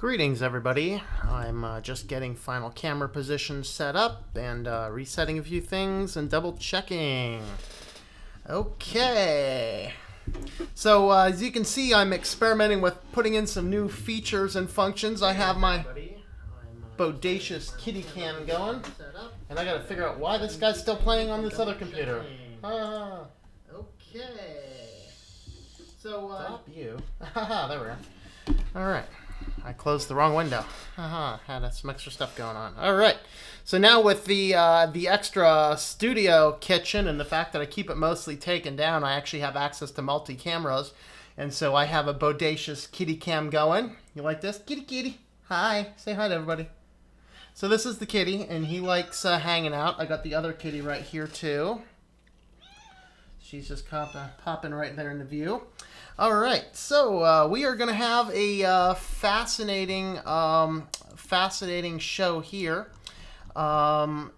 Greetings everybody, I'm just getting final camera positions set up and resetting a few things and double checking. Okay, so as you can see, I'm experimenting with putting in some new features and functions. I have my bodacious kitty cam going, and I gotta figure out why this guy's still playing on this other computer. Okay, so stop you. There we go. Alright, I closed the wrong window. Had some extra stuff going on. Alright, so now with the extra studio kitchen and the fact that I keep it mostly taken down, I actually have access to multi-cameras. And so I have a bodacious kitty cam going. You like this? Kitty kitty. Hi. Say hi to everybody. So this is the kitty, and he likes hanging out. I got the other kitty right here too. She's just popping right there in the view. All right, so we are going to have a fascinating show here. Why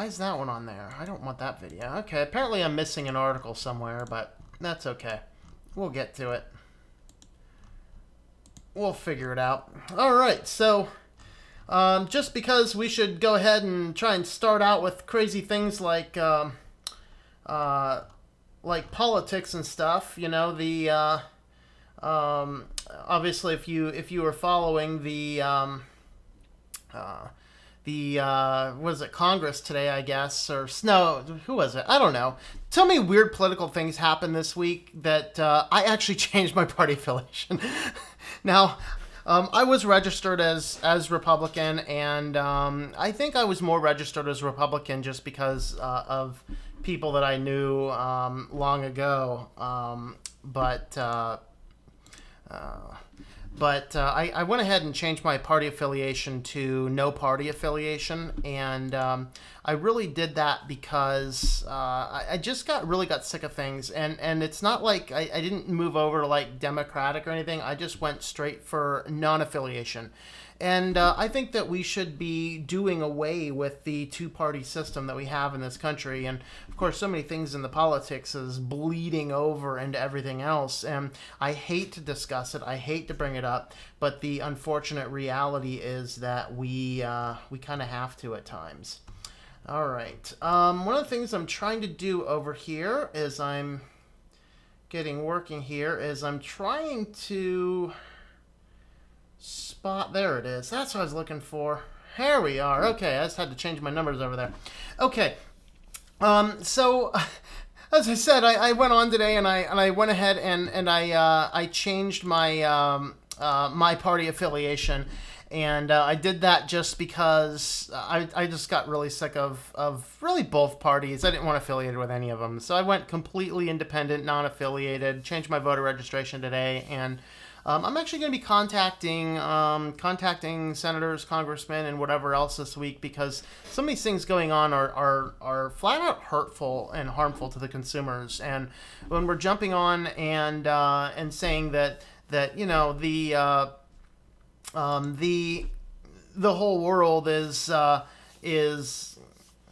is that one on there? I don't want that video. Okay, apparently I'm missing an article somewhere, but that's okay. We'll get to it. We'll figure it out. All right, so just because we should go ahead and try and start out with crazy things like politics and stuff, you know, the obviously if you were following the what is it, Congress today, I guess, or no, who was it? I don't know. So many weird political things happened this week that I actually changed my party affiliation. Now, I was registered as Republican, and I think I was more registered as Republican just because of people that I knew long ago, but I went ahead and changed my party affiliation to no party affiliation, and I really did that because I just really got sick of things, and it's not like I didn't move over to like Democratic or anything. I just went straight for non-affiliation. And I think that we should be doing away with the two-party system that we have in this country. And, of course, so many things in the politics is bleeding over into everything else. And I hate to discuss it. I hate to bring it up. But the unfortunate reality is that we kind of have to at times. All right. One of the things I'm trying to do over here is I'm working here is I'm trying to spot, there it is. That's what I was looking for. Here we are. Okay, I just had to change my numbers over there. Okay, so as I said, I went on today and I went ahead and I changed my my party affiliation, and I did that just because I just got really sick of really both parties. I didn't want to affiliate with any of them, so I went completely independent, non-affiliated. Changed my voter registration today, and I'm actually going to be contacting senators, congressmen, and whatever else this week, because some of these things going on are flat out hurtful and harmful to the consumers. And when we're jumping on and saying that you know the whole world is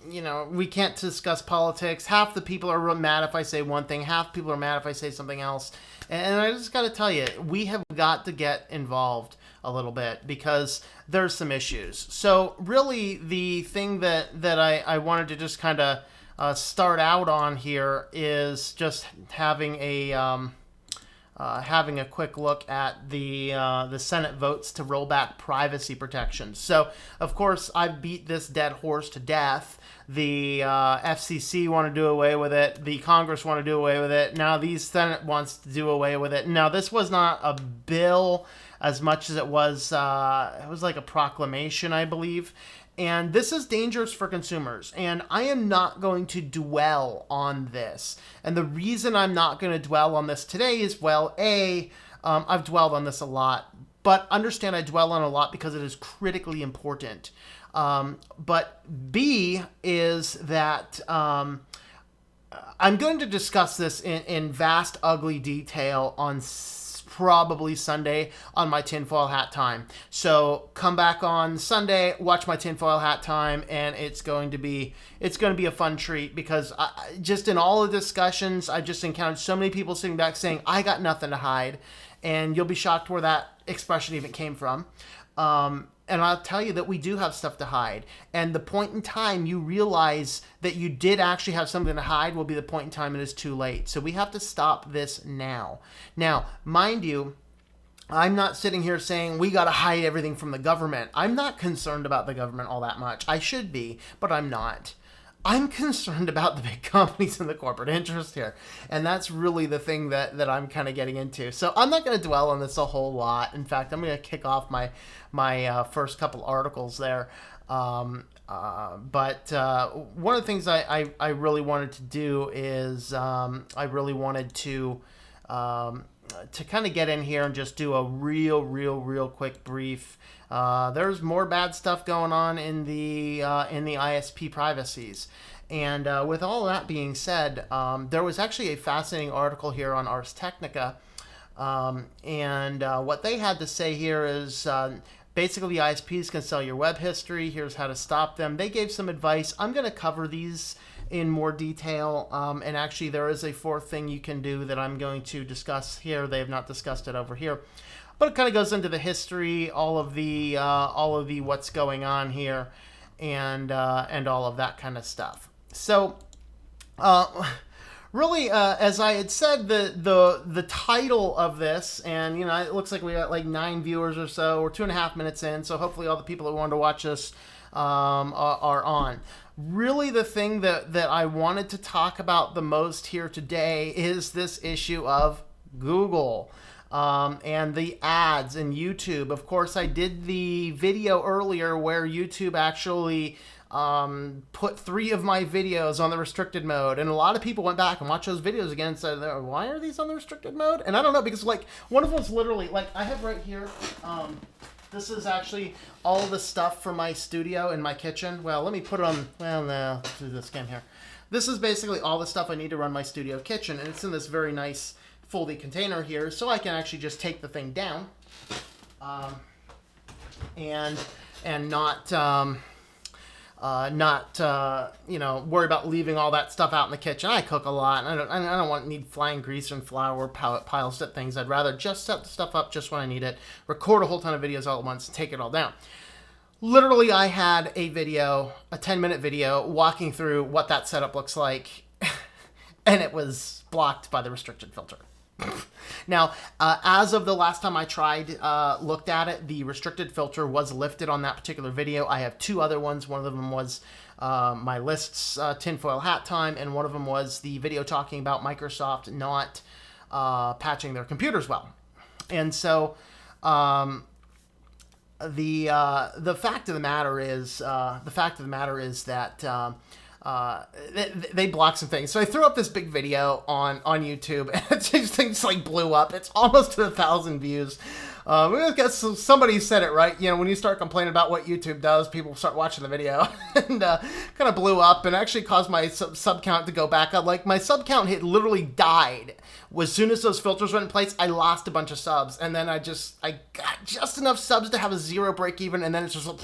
you know, we can't discuss politics. Half the people are mad if I say one thing. Half people are mad if I say something else. And I just got to tell you, we have got to get involved a little bit because there's some issues. So really the thing that I wanted to just kind of start out on here is just having a quick look at the Senate votes to roll back privacy protections. So, of course, I beat this dead horse to death. The FCC want to do away with it. The Congress want to do away with it. Now the Senate wants to do away with it. Now, this was not a bill as much as it was like a proclamation, I believe. And this is dangerous for consumers, and I am not going to dwell on this. And the reason I'm not going to dwell on this today is, well, I've dwelled on this a lot, but understand I dwell on a lot because it is critically important. But B is that I'm going to discuss this in vast, ugly detail on probably Sunday on my tinfoil hat time. So come back on Sunday, watch my tinfoil hat time, and it's going to be a fun treat because just in all the discussions, I've just encountered so many people sitting back saying, I got nothing to hide. And you'll be shocked where that expression even came from. And I'll tell you that we do have stuff to hide. And the point in time you realize that you did actually have something to hide will be the point in time it is too late. So we have to stop this now. Now, mind you, I'm not sitting here saying we got to hide everything from the government. I'm not concerned about the government all that much. I should be, but I'm not. I'm concerned about the big companies and the corporate interest here. And that's really the thing that I'm kind of getting into. So I'm not going to dwell on this a whole lot. In fact, I'm going to kick off my first couple articles there. But one of the things I really wanted to do is I really wanted to kind of get in here and just do a real quick brief. There's more bad stuff going on in the ISP privacies. And with all that being said, there was actually a fascinating article here on Ars Technica. And what they had to say here is basically the ISPs can sell your web history. Here's how to stop them. They gave some advice. I'm going to cover these in more detail, and actually there is a fourth thing you can do that I'm going to discuss here. They have not discussed it over here, but it kind of goes into the history, all of the what's going on here, and all of that kind of stuff. So really, as I had said, the title of this, and it looks like we got like 9 viewers or so. We're 2.5 minutes in, so hopefully all the people that wanted to watch us are on. Really, the thing that I wanted to talk about the most here today is this issue of Google and the ads in YouTube. Of course, I did the video earlier where YouTube actually put 3 of my videos on the restricted mode, and a lot of people went back and watched those videos again and said, why are these on the restricted mode? And I don't know, because like one of them's literally, like I have right here, this is actually all the stuff for my studio in my kitchen. Well, let me put it on, well, no, let's do this again here. This is basically all the stuff I need to run my studio kitchen, and it's in this very nice foldy container here, so I can actually just take the thing down and not worry about leaving all that stuff out in the kitchen. I cook a lot, and I don't need flying grease and flour piles of things. I'd rather just set the stuff up just when I need it, record a whole ton of videos all at once, and take it all down. Literally, I had a 10-minute video, walking through what that setup looks like, and it was blocked by the restricted filter. Now, as of the last time I looked at it, the restricted filter was lifted on that particular video. I have 2 other ones. One of them was my lists tinfoil hat time, and one of them was the video talking about Microsoft not patching their computers well. And so the fact of the matter is that they blocked some things. So I threw up this big video on YouTube, and it just like blew up. It's almost to 1,000 views. I guess somebody said it right. When you start complaining about what YouTube does, people start watching the video, and kind of blew up, and actually caused my sub count to go back up. Like my sub count literally died. As soon as those filters went in place, I lost a bunch of subs, and then I got just enough subs to have a 0 break even, and then it's just like,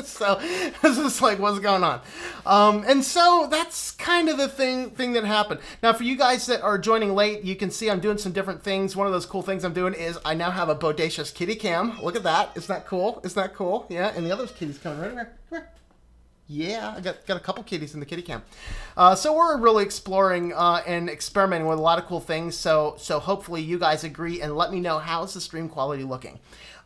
so it's just like, what's going on? And so that's kind of the thing that happened. Now, for you guys that are joining late, you can see I'm doing some different things. One of those cool things I'm doing is I now have a bodacious kitty cam. Look at that. Isn't that cool? Isn't that cool? Yeah, and the other kitty's coming right over here. Yeah, I got a couple kitties in the kitty cam. So we're really exploring and experimenting with a lot of cool things. So hopefully you guys agree and let me know, how's the stream quality looking.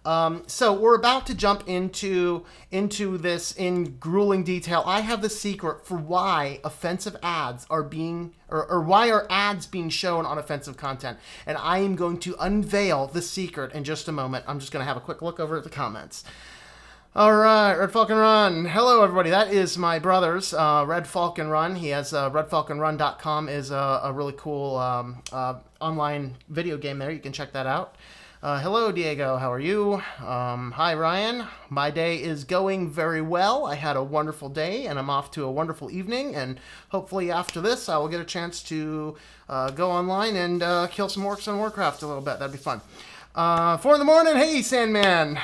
So we're about to jump into this in grueling detail. I have the secret for why offensive ads are being, or why are ads being shown on offensive content. And I am going to unveil the secret in just a moment. I'm just going to have a quick look over at the comments. All right, Red Falcon Run. Hello, everybody. That is my brother's, Red Falcon Run. He has redfalconrun.com is a really cool online video game there. You can check that out. Hello, Diego. How are you? Hi, Ryan. My day is going very well. I had a wonderful day, and I'm off to a wonderful evening. And hopefully after this, I will get a chance to go online and kill some orcs on Warcraft a little bit. That'd be fun. 4 in the morning. Hey, Sandman.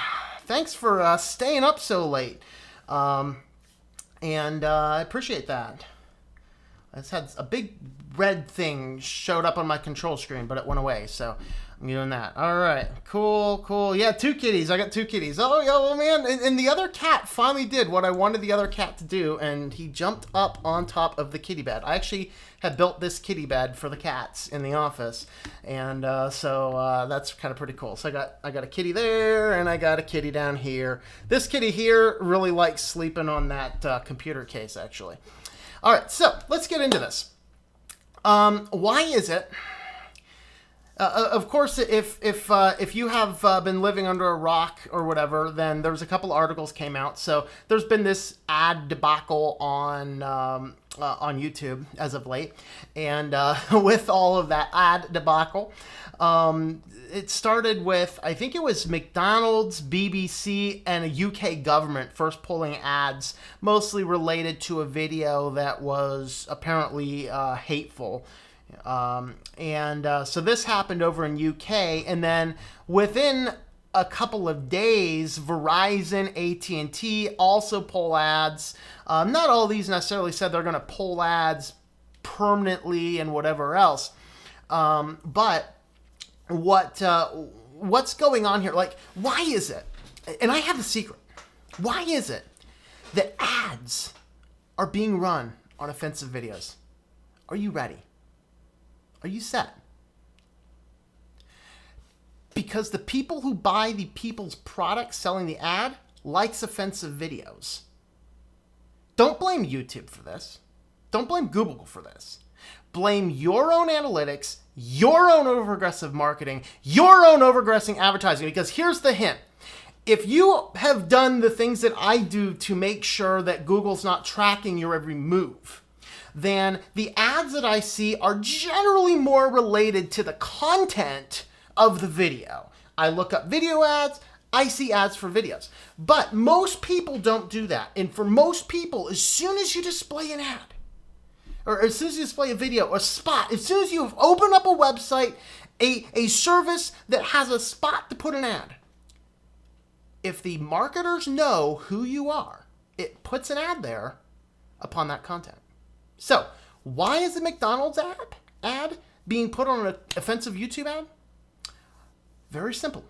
Thanks for staying up so late, and I appreciate that. I just had a big red thing showed up on my control screen, but it went away. So You're doing that. All right. Cool, cool. Yeah, 2 kitties. I got 2 kitties. Oh, yeah, well, man. And the other cat finally did what I wanted the other cat to do, and he jumped up on top of the kitty bed. I actually had built this kitty bed for the cats in the office, and so that's kind of pretty cool. So I got a kitty there, and I got a kitty down here. This kitty here really likes sleeping on that computer case, actually. All right, so let's get into this. Why is it... of course, if you have been living under a rock or whatever, then there's a couple articles came out. So there's been this ad debacle on YouTube as of late, and with all of that ad debacle, it started with, I think it was McDonald's, BBC, and a UK government first pulling ads, mostly related to a video that was apparently hateful. So this happened over in UK, and then within a couple of days, Verizon, AT&T also pull ads. Not all these necessarily said they're going to pull ads permanently and whatever else. But what's going on here? Like, why is it? And I have the secret. Why is it that ads are being run on offensive videos? Are you ready? Are you set? Because the people who buy the people's products selling the ad likes offensive videos. Don't blame YouTube for this. Don't blame Google for this. Blame your own analytics, your own over-aggressive marketing, your own over-aggressive advertising. Because here's the hint. If you have done the things that I do to make sure that Google's not tracking your every move, then the ads that I see are generally more related to the content of the video. I look up video ads, I see ads for videos. But most people don't do that. And for most people, as soon as you display an ad, or as soon as you display a video or spot, as soon as you open up a website, a service that has a spot to put an ad, if the marketers know who you are, it puts an ad there upon that content. So, why is the McDonald's ad being put on an offensive YouTube ad? Very simple.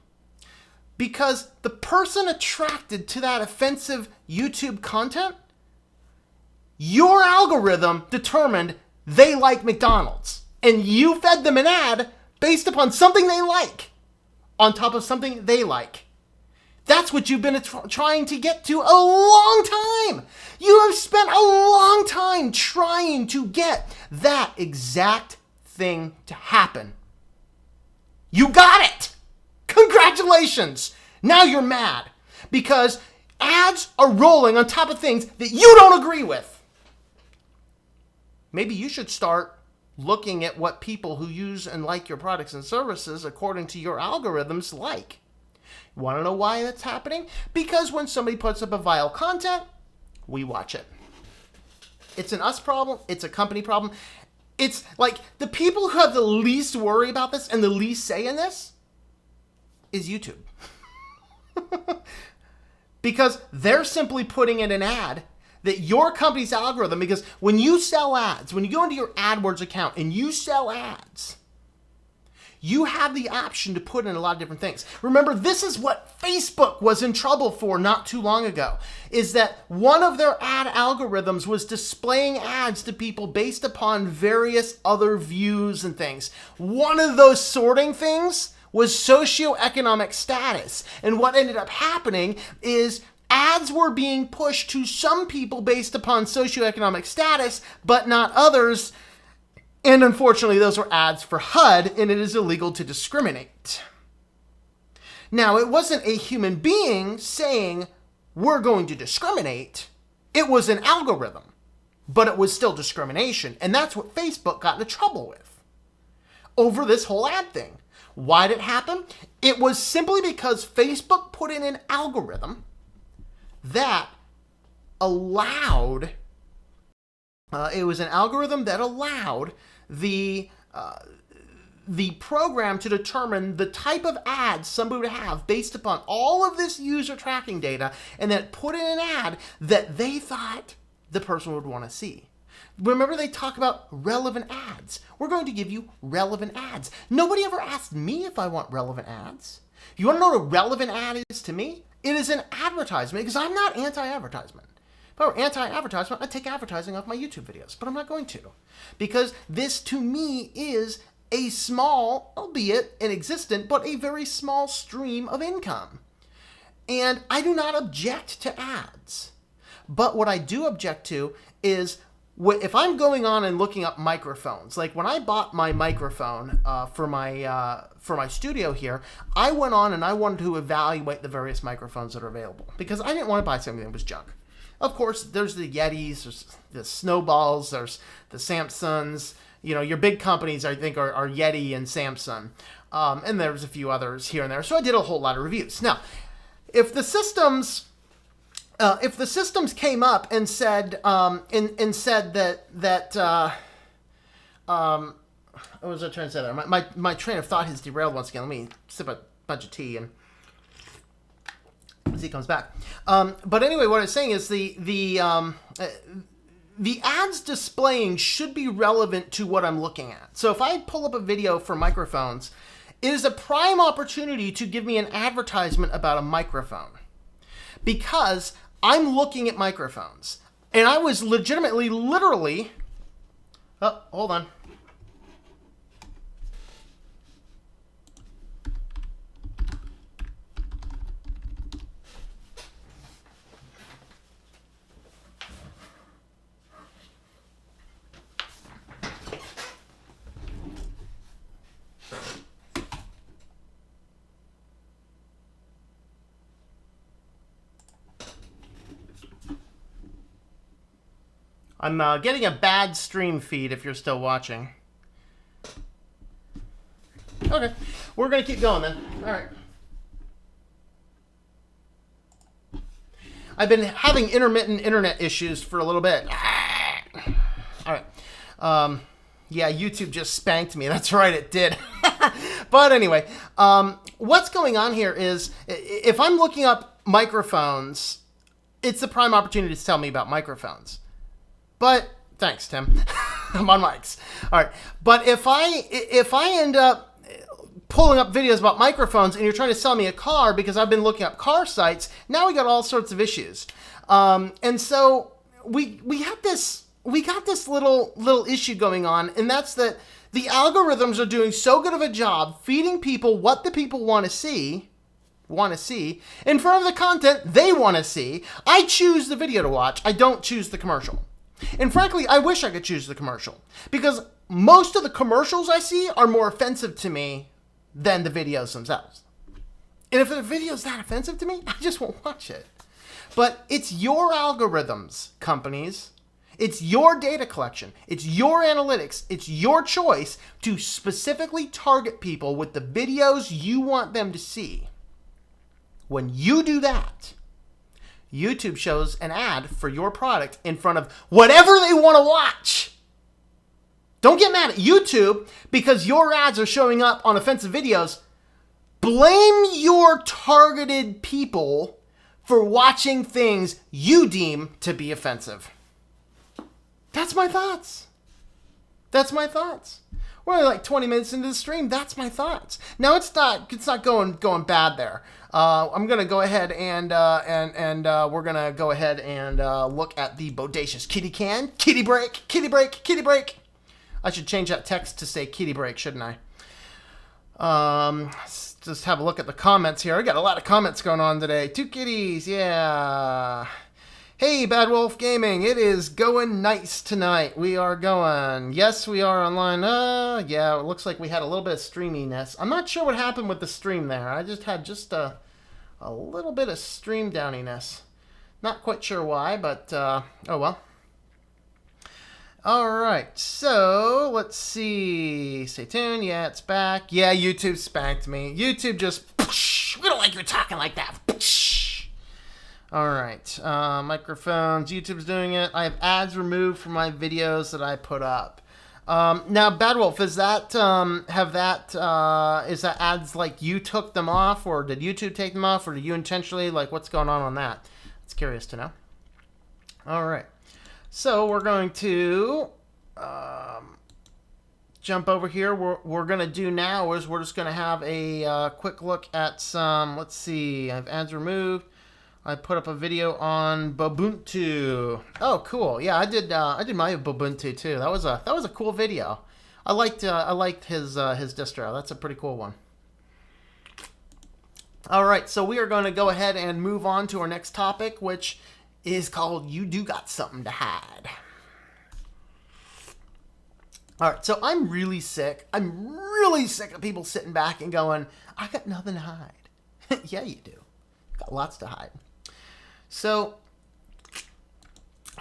Because the person attracted to that offensive YouTube content, your algorithm determined they like McDonald's. And you fed them an ad based upon something they like, on top of something they like. That's what you've been trying to get to a long time. You have spent a long time trying to get that exact thing to happen. You got it. Congratulations. Now you're mad because ads are rolling on top of things that you don't agree with. Maybe you should start looking at what people who use and like your products and services according to your algorithms like. Want to know why that's happening? Because when somebody puts up a vile content, we watch it. It's an us problem. It's a company problem. It's like the people who have the least worry about this and the least say in this is YouTube. Because they're simply putting in an ad that your company's algorithm, because when you sell ads, when you go into your AdWords account and you sell ads, you have the option to put in a lot of different things. Remember, this is what Facebook was in trouble for not too long ago, is that one of their ad algorithms was displaying ads to people based upon various other views and things. One of those sorting things was socioeconomic status. And what ended up happening is ads were being pushed to some people based upon socioeconomic status, but not others. And unfortunately, those were ads for HUD, and it is illegal to discriminate. Now, it wasn't a human being saying, we're going to discriminate. It was an algorithm, but it was still discrimination. And that's what Facebook got into trouble with over this whole ad thing. Why did it happen? It was simply because Facebook put in an algorithm that allowed the program to determine the type of ads somebody would have based upon all of this user tracking data, and then put in an ad that they thought the person would want to see. Remember, they talk about relevant ads. We're going to give you relevant ads. Nobody ever asked me if I want relevant ads. You want to know what a relevant ad is to me? It is an advertisement, because I'm not anti-advertisement. If I were anti-advertisement, I'd take advertising off my YouTube videos, but I'm not going to. Because this, to me, is a small, albeit inexistent, but a very small stream of income. And I do not object to ads. But what I do object to is if I'm going on and looking up microphones, like when I bought my microphone for my studio here, I went on and I wanted to evaluate the various microphones that are available because I didn't want to buy something that was junk. Of course, there's the Yetis, there's the Snowballs, there's the Samsungs. You know, your big companies, I think, are Yeti and Samsung. And there's a few others here and there. So I did a whole lot of reviews. Now, if the systems came up and said that what was I trying to say there? My train of thought has derailed once again. Let me sip a bunch of tea and see, he comes back. But anyway, what I was saying is the ads displaying should be relevant to what I'm looking at. So if I pull up a video for microphones, it is a prime opportunity to give me an advertisement about a microphone because I'm looking at microphones. And I was literally, oh, hold on. I'm getting a bad stream feed if you're still watching. Okay, we're going to keep going then. All right. I've been having intermittent internet issues for a little bit. All right. Yeah, YouTube just spanked me. That's right, it did. But anyway, what's going on here is if I'm looking up microphones, it's the prime opportunity to tell me about microphones. But thanks, Tim. I'm on mics. All right. But if I end up pulling up videos about microphones and you're trying to sell me a car because I've been looking up car sites, now we got all sorts of issues. And so we got this little issue going on, and that's that the algorithms are doing so good of a job feeding people what the people want to see in front of the content they want to see. I choose the video to watch. I don't choose the commercial. And frankly, I wish I could choose the commercial because most of the commercials I see are more offensive to me than the videos themselves. And if the video's that offensive to me, I just won't watch it. But it's your algorithms, companies. It's your data collection. It's your analytics. It's your choice to specifically target people with the videos you want them to see. When you do that, YouTube shows an ad for your product in front of whatever they want to watch. Don't get mad at YouTube because your ads are showing up on offensive videos. Blame your targeted people for watching things you deem to be offensive. That's my thoughts. We're only like 20 minutes into the stream. That's my thoughts. Now it's not going bad there. I'm gonna go ahead and we're gonna go ahead and look at the bodacious kitty can. Kitty break. I should change that text to say kitty break, shouldn't I? Just have a look at the comments here. I got a lot of comments going on today. 2 kitties, yeah. Hey, Bad Wolf Gaming, it is going nice tonight. We are going. Yes, we are online. Yeah, it looks like we had a little bit of streaminess. I'm not sure what happened with the stream there. I just had a little bit of stream downiness. Not quite sure why, but oh well. All right, so let's see. Stay tuned. Yeah, it's back. Yeah, YouTube spanked me. YouTube just, we don't like you talking like that. All right, microphones, YouTube's doing it. I have ads removed from my videos that I put up. Now, Bad Wolf, is that ads like you took them off, or did YouTube take them off, or did you intentionally, like, what's going on that? It's curious to know. All right, So we're going to jump over here. We're going to do now is we're just going to have a quick look at some, let's see, I have ads removed. I put up a video on Ubuntu. Oh, cool. Yeah, I did my Ubuntu too. That was a cool video. I liked his distro. That's a pretty cool one. All right, so we are going to go ahead and move on to our next topic, which is called "You Do Got Something to Hide." All right, so I'm really sick. I'm really sick of people sitting back and going, "I got nothing to hide." Yeah, you do. Got lots to hide. So,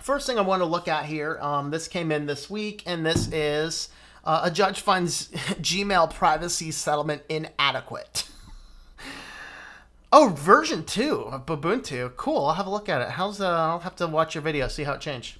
first thing I want to look at here, this came in this week, and this is a judge finds Gmail privacy settlement inadequate. Oh, version 2 of Ubuntu. Cool. I'll have a look at it. I'll have to watch your video, see how it changed.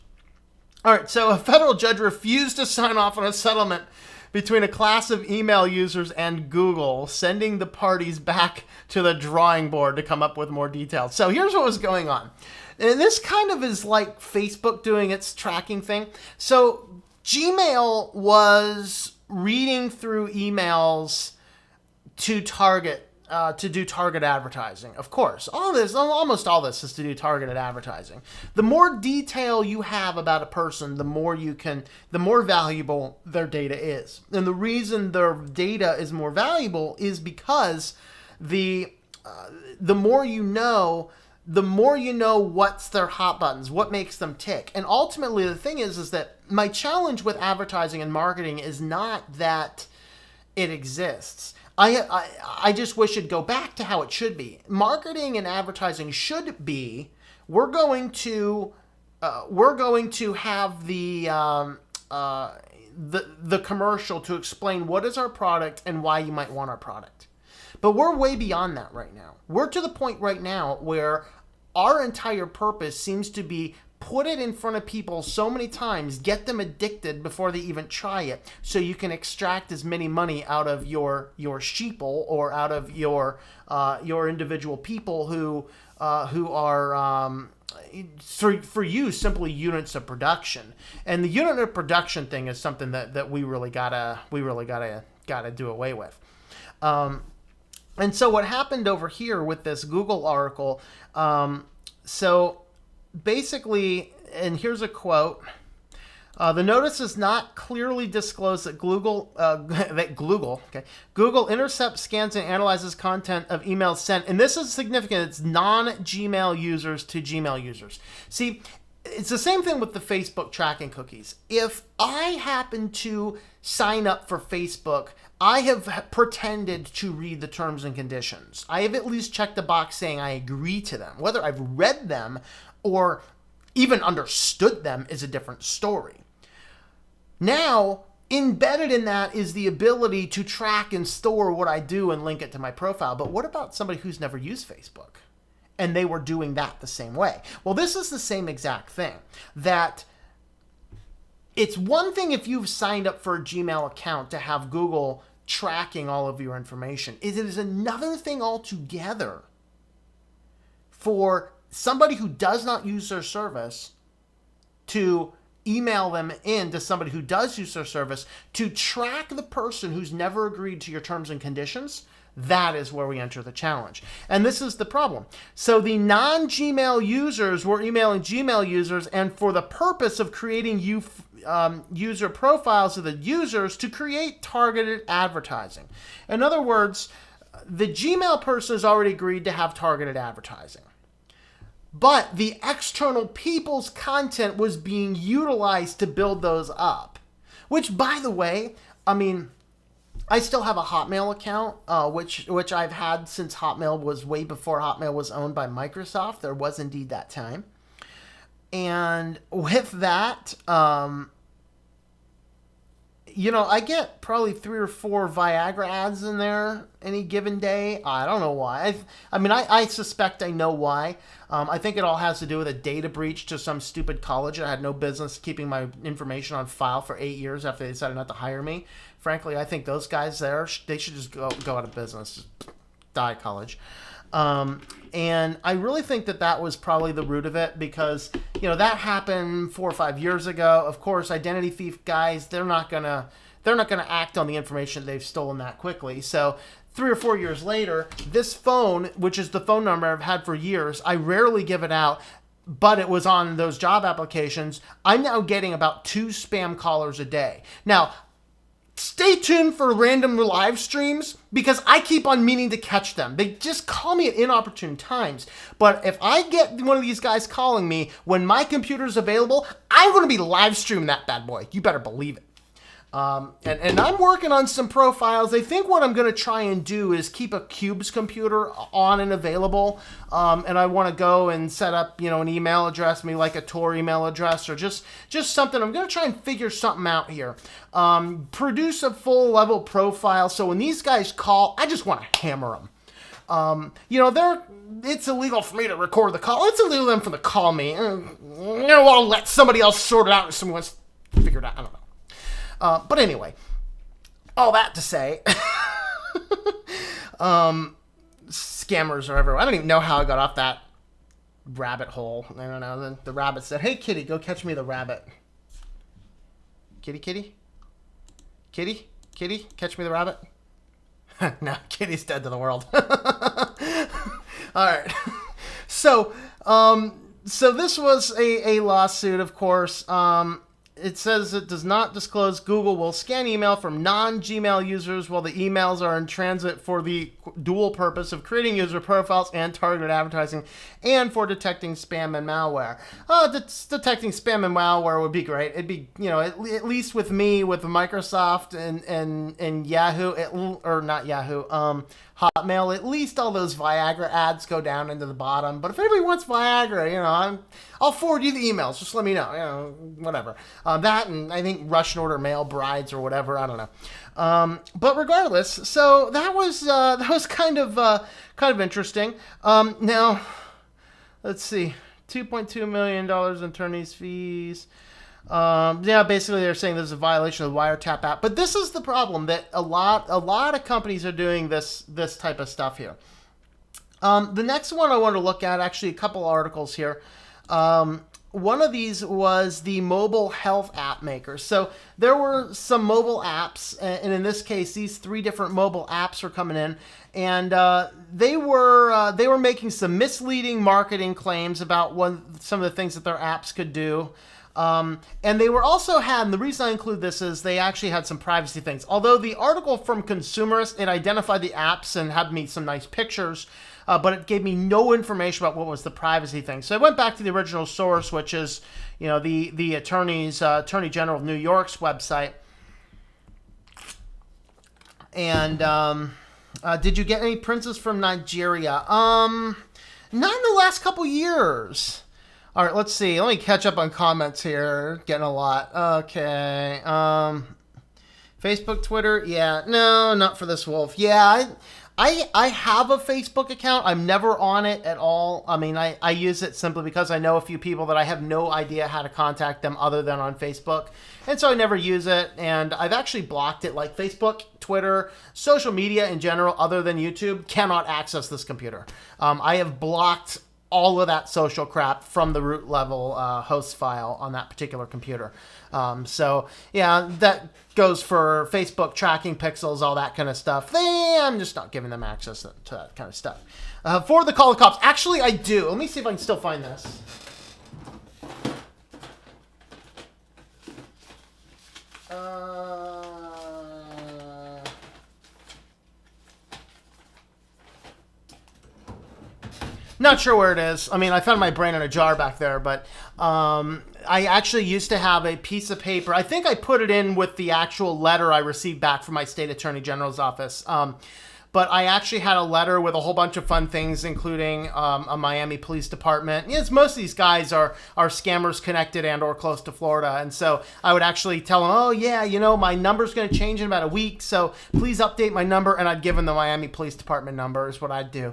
All right. So a federal judge refused to sign off on a settlement between a class of email users and Google, sending the parties back to the drawing board to come up with more details. So here's what was going on. And this kind of is like Facebook doing its tracking thing. So Gmail was reading through emails to do target advertising. Of course, almost all this is to do targeted advertising. The more detail you have about a person, the more valuable their data is. And the reason their data is more valuable is because the more you know, what's their hot buttons, what makes them tick. And ultimately, the thing is that my challenge with advertising and marketing is not that it exists. I just wish it'd go back to how it should be. Marketing and advertising should be, we're going to have the commercial to explain what is our product and why you might want our product. But we're way beyond that right now. We're to the point right now where our entire purpose seems to be put it in front of people so many times, get them addicted before they even try it, so you can extract as many money out of your sheeple or out of your individual people who are for you simply units of production. And the unit of production thing is something that we really gotta do away with. And so what happened over here with this Google article, so basically, and here's a quote, the notice does not clearly disclose that Google intercepts, scans, and analyzes content of emails sent. And this is significant. It's non-Gmail users to Gmail users. See, it's the same thing with the Facebook tracking cookies. If I happen to sign up for Facebook, I have pretended to read the terms and conditions. I have at least checked the box saying I agree to them. Whether I've read them or even understood them is a different story. Now, embedded in that is the ability to track and store what I do and link it to my profile. But what about somebody who's never used Facebook and they were doing that the same way? Well, this is the same exact thing. That it's one thing if you've signed up for a Gmail account to have Google tracking all of your information. It is another thing altogether for somebody who does not use their service to email them in to somebody who does use their service to track the person who's never agreed to your terms and conditions. That is where we enter the challenge. And this is the problem. So the non-Gmail users were emailing Gmail users, and for the purpose of creating user profiles of the users to create targeted advertising. In other words, the Gmail person has already agreed to have targeted advertising. But the external people's content was being utilized to build those up. Which, by the way, I mean, I still have a Hotmail account, which I've had since Hotmail was way before Hotmail was owned by Microsoft. There was indeed that time. And with that, I get probably 3 or 4 Viagra ads in there any given day. I don't know why. I suspect I know why. I think it all has to do with a data breach to some stupid college. I had no business keeping my information on file for 8 years after they decided not to hire me. Frankly, I think those guys there, they should just go out of business. Die college. And I really think that was probably the root of it, because that happened 4 or 5 years ago. Of course, identity thief guys, they're not gonna act on the information they've stolen that quickly. So 3 or 4 years later, this phone, which is the phone number I've had for years, I rarely give it out, but it was on those job applications. I'm now getting about 2 spam callers a day. Now, stay tuned for random live streams because I keep on meaning to catch them. They just call me at inopportune times. But if I get one of these guys calling me when my computer's available, I'm going to be live streaming that bad boy. You better believe it. And I'm working on some profiles. I think what I'm going to try and do is keep a Cubes computer on and available. And I want to go and set up, an email address, maybe like a Tor email address or just something. I'm going to try and figure something out here. Produce a full level profile. So when these guys call, I just want to hammer them. It's illegal for me to record the call. It's illegal for them to call me. I'll let somebody else sort it out if someone wants to figure it out. I don't know. But anyway, all that to say, scammers are everywhere. I don't even know how I got off that rabbit hole. I don't know. The rabbit said, "Hey, kitty, go catch me the rabbit." Kitty, kitty? Kitty? Kitty, catch me the rabbit? No, kitty's dead to the world. All right. So this was a lawsuit, of course. It says it does not disclose Google will scan email from non-Gmail users while the emails are in transit for the dual purpose of creating user profiles and targeted advertising and for detecting spam and malware. Detecting spam and malware would be great. It'd be, at least with me, with Microsoft and Yahoo, or not Yahoo, Hotmail, at least all those Viagra ads go down into the bottom. But if anybody wants Viagra, I'll forward you the emails. Just let me know, whatever. That and I think Russian order male brides or whatever. I don't know. But regardless, so that was kind of interesting. Now, let's see, $2.2 million in attorney's fees. Basically they're saying there's a violation of the Wiretap Act. But this is the problem, that a lot of companies are doing this type of stuff here. The next one I want to look at, actually a couple articles here. One of these was the mobile health app makers. So there were some mobile apps, and in this case, these 3 different mobile apps were coming in, and they were making some misleading marketing claims about some of the things that their apps could do. And they were also and the reason I include this is they actually had some privacy things. Although the article from Consumerist, it identified the apps and had me some nice pictures, but it gave me no information about what was the privacy thing. So I went back to the original source, which is, the Attorney General of New York's website. And did you get any princes from Nigeria? Not in the last couple years. All right, let's see. Let me catch up on comments here. Getting a lot. Okay. Facebook, Twitter. Yeah. No, not for this wolf. Yeah, I have a Facebook account. I'm never on it at all. I mean, I use it simply because I know a few people that I have no idea how to contact them other than on Facebook. And so I never use it. And I've actually blocked it. Like Facebook, Twitter, social media in general, other than YouTube, cannot access this computer. I have blocked all of that social crap from the root level host file on that particular computer. So yeah, that goes for Facebook tracking pixels, all that kind of stuff. I'm just not giving them access to that kind of stuff. For the call of cops, actually I do. Let me see if I can still find this. Not sure where it is. I mean, I found my brain in a jar back there, but I actually used to have a piece of paper. I think I put it in with the actual letter I received back from my state attorney general's office. But I actually had a letter with a whole bunch of fun things, including a Miami Police Department. Yes, most of these guys are scammers connected and or close to Florida. And so I would actually tell them, oh, yeah, my number's going to change in about a week, so please update my number. And I'd give them the Miami Police Department number is what I'd do.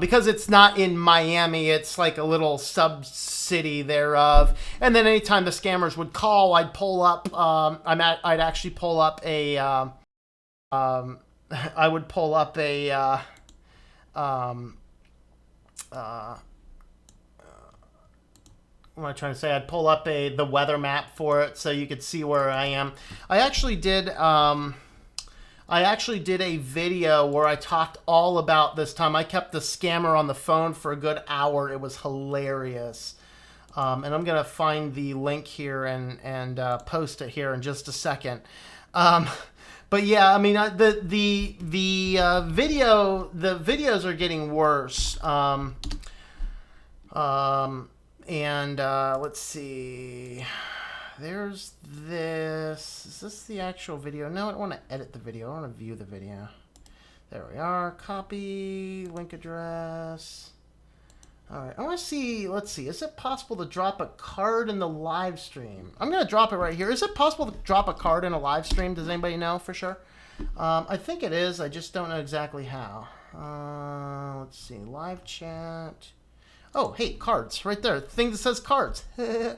Because it's not in Miami, it's like a little sub-city thereof. And then anytime the scammers would call, I'd pull up, I'd actually pull up a... I would pull up a what am I trying to say? I'd pull up the weather map for it so you could see where I am. I actually did a video where I talked all about this time. I kept the scammer on the phone for a good hour. It was hilarious. And I'm going to find the link here and post it here in just a second. But yeah, I mean, the videos are getting worse. Let's see. There's this. Is this the actual video? No, I don't want to edit the video. I want to view the video. There we are. Copy link address. All right, I want to see, let's see, is it possible to drop a card in the live stream? I'm going to drop it right here. Is it possible to drop a card in a live stream? Does anybody know for sure? I think it is. I just don't know exactly how. Let's see, live chat. Oh, hey, cards, right there. Thing that says cards. We're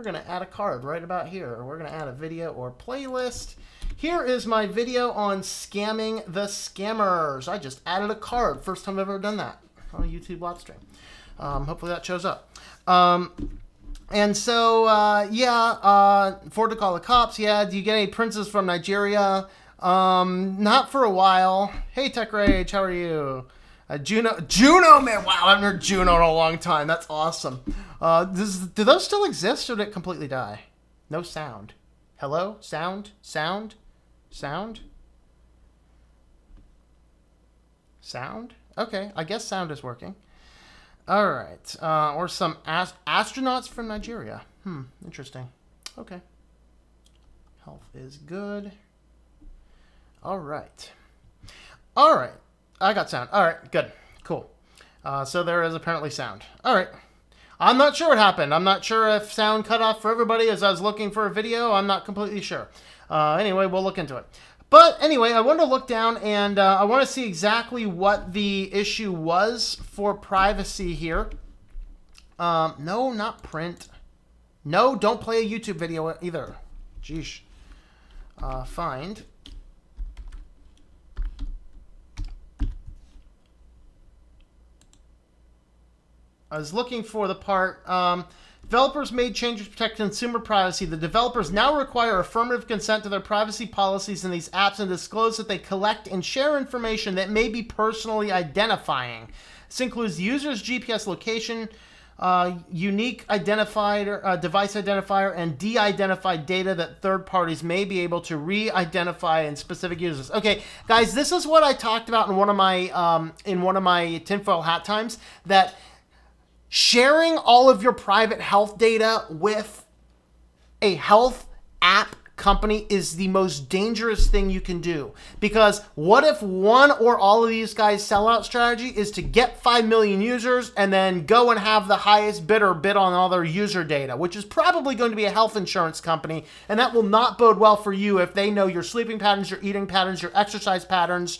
going to add a card right about here. We're going to add a video or playlist. Here is my video on scamming the scammers. I just added a card. First time I've ever done that on a YouTube live stream. Hopefully that shows up. And so, afford to call the cops. Yeah, do you get any princes from Nigeria? Not for a while. Hey, Tech Rage, how are you? Juno, man, wow, I haven't heard Juno in a long time. That's awesome. Do those still exist or did it completely die? No sound. Hello? Sound? Sound? Sound? Sound? Okay, I guess sound is working. All right. Or some astronauts from Nigeria. Interesting. Okay. Health is good. All right. All right. I got sound. All right, good. Cool. So there is apparently sound. All right. I'm not sure what happened. I'm not sure if sound cut off for everybody as I was looking for a video. I'm not completely sure. Anyway, we'll look into it. But anyway, I wanted to look down and I want to see exactly what the issue was for privacy here. No, not print. No, don't play a YouTube video either. Jeesh. Find. I was looking for the part, developers made changes to protect consumer privacy. The developers now require affirmative consent to their privacy policies in these apps and disclose that they collect and share information that may be personally identifying. This includes the user's GPS location, unique identifier, device identifier, and de-identified data that third parties may be able to re-identify in specific users. Okay, guys, this is what I talked about in one of my tinfoil hat times, that sharing all of your private health data with a health app company is the most dangerous thing you can do. Because what if one or all of these guys' sellout strategy is to get 5 million users and then go and have the highest bidder bid on all their user data, which is probably going to be a health insurance company, and that will not bode well for you if they know your sleeping patterns, your eating patterns, your exercise patterns,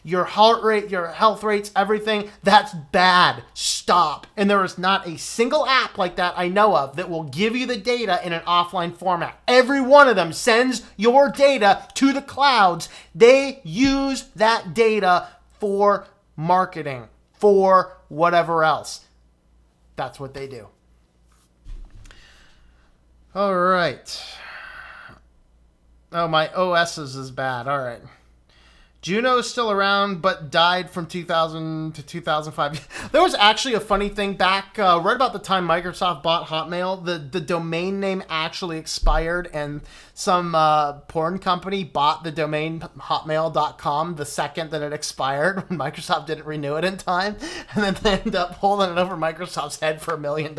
your heart rate, your health rates, everything. That's bad. Stop. And there is not a single app like that I know of that will give you the data in an offline format. Every one of them sends your data to the clouds. They use that data for marketing, for whatever else. That's what they do. All right. Oh, my OS's is bad. All right. Juno is still around, but died from 2000 to 2005. There was actually a funny thing back right about the time Microsoft bought Hotmail. The domain name actually expired, and some porn company bought the domain hotmail.com the second that it expired when Microsoft didn't renew it in time. And then they ended up holding it over Microsoft's head for $1 million.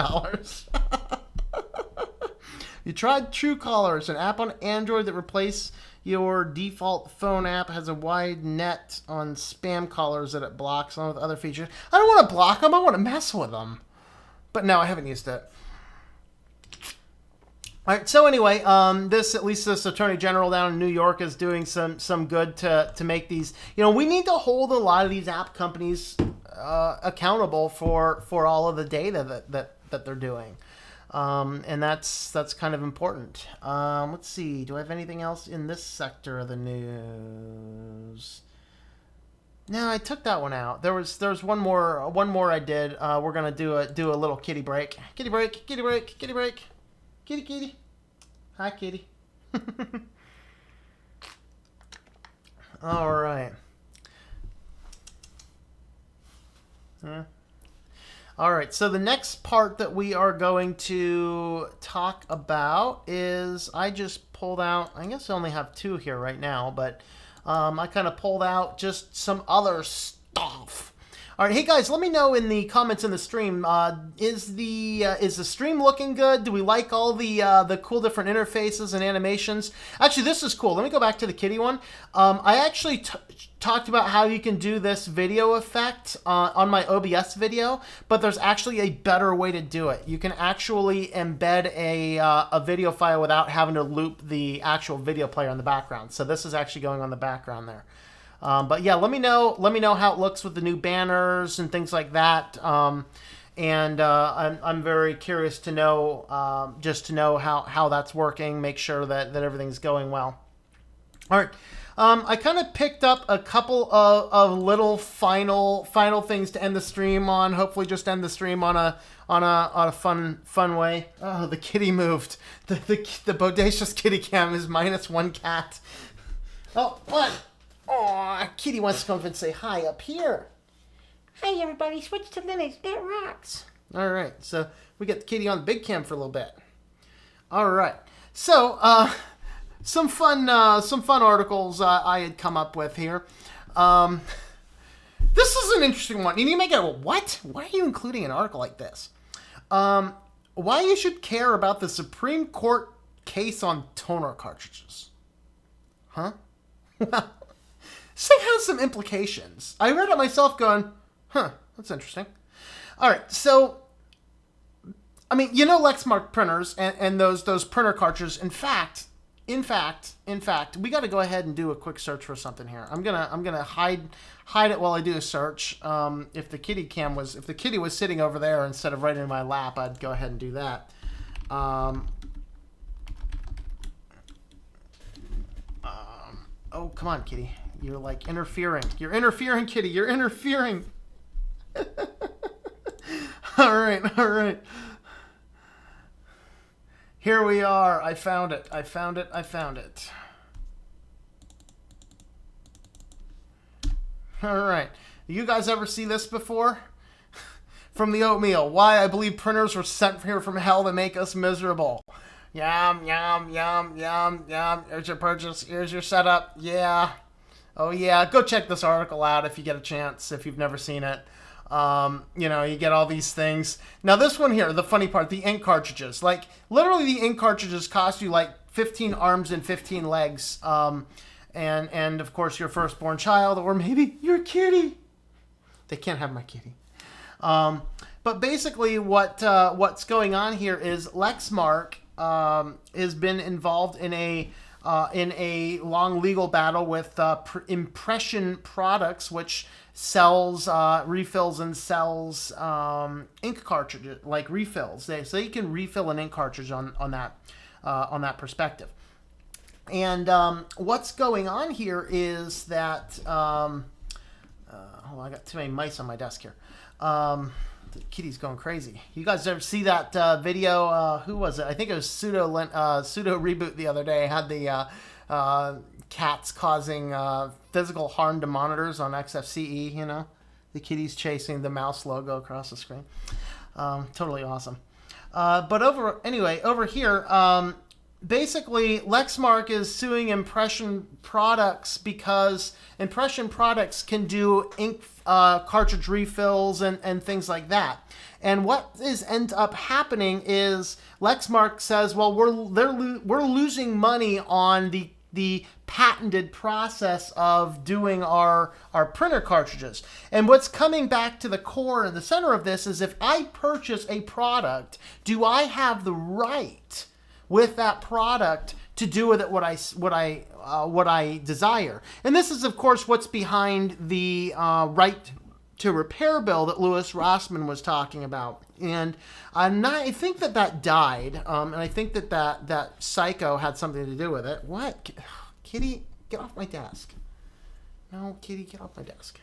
You tried Truecaller, an app on Android that replaced your default phone app, has a wide net on spam callers that it blocks along with other features. I don't want to block them. I want to mess with them. But no, I haven't used it. All right. So anyway, at least this Attorney General down in New York is doing some good to make these. You know, we need to hold a lot of these app companies accountable for all of the data that they're doing. And that's kind of important. Let's see. Do I have anything else in this sector of the news? No, I took that one out. There's one more I did. We're gonna do a little kitty break. Kitty break. Kitty break. Kitty break. Kitty kitty. Hi kitty. All right. All right. So the next part that we are going to talk about is I just pulled out. I guess I only have two here right now, but I kind of pulled out just some other stuff. All right, hey guys, let me know in the comments in the stream. Is the stream looking good? Do we like all the cool different interfaces and animations? Actually, this is cool. Let me go back to the kitty one. I actually talked about how you can do this video effect on my OBS video, but there's actually a better way to do it. You can actually embed a video file without having to loop the actual video player in the background. So this is actually going on the background there. But yeah, let me know how it looks with the new banners and things like that. I'm very curious to know, just to know how that's working, make sure that everything's going well. All right. I kind of picked up a couple of little final things to end the stream on. Hopefully just end the stream on a fun way. Oh, the kitty moved. The bodacious kitty cam is -1 cat. Oh, what? Oh, kitty wants to come up and say hi up here. Hi, everybody. Switch to Linux. That rocks. All right. So we got the kitty on the big cam for a little bit. All right. So some fun articles I had come up with here. This is an interesting one. And you may go, what? Why are you including an article like this? Why you should care about the Supreme Court case on toner cartridges? Huh? Well. So it has some implications. I read it myself going, huh, that's interesting. All right, so, I mean, you know Lexmark printers and those printer cartridges. In fact, we got to go ahead and do a quick search for something here. I'm gonna hide it while I do a search. If the kitty was sitting over there instead of right in my lap, I'd go ahead and do that. Oh, come on, kitty. You're like interfering. You're interfering, kitty. You're interfering. All right. Here we are. I found it. All right. You guys ever see this before? From the oatmeal. Why I believe printers were sent here from hell to make us miserable. Yum, yum, yum, yum, yum. Here's your purchase. Here's your setup. Yeah. Oh, yeah. Go check this article out if you get a chance, if you've never seen it. You get all these things. Now, this one here, the funny part, the ink cartridges. Like, literally the ink cartridges cost you, like, 15 arms and 15 legs. And of course, your firstborn child, or maybe your kitty. They can't have my kitty. But basically, what's going on here is Lexmark has been involved in a long legal battle with Impression Products, which sells refills and sells ink cartridges, like refills. So you can refill an ink cartridge on that perspective. And what's going on here is that hold on, I got too many mice on my desk here. The kitty's going crazy. You guys ever see that video? Who was it? I think it was Pseudo Reboot the other day. Had the cats causing physical harm to monitors on XFCE. You know, the kitty's chasing the mouse logo across the screen. Totally awesome. But over here, basically, Lexmark is suing Impression Products because Impression Products can do ink cartridge refills and things like that. And what ends up happening is Lexmark says, well, we're losing money on the patented process of doing our printer cartridges. And what's coming back to the core and the center of this is, if I purchase a product, do I have the right with that product to do with it what I desire? And this is, of course, what's behind the right to repair bill that Louis Rossmann was talking about. And I think that died, and I think that psycho had something to do with it. What? Kitty, get off my desk. No, kitty, get off my desk.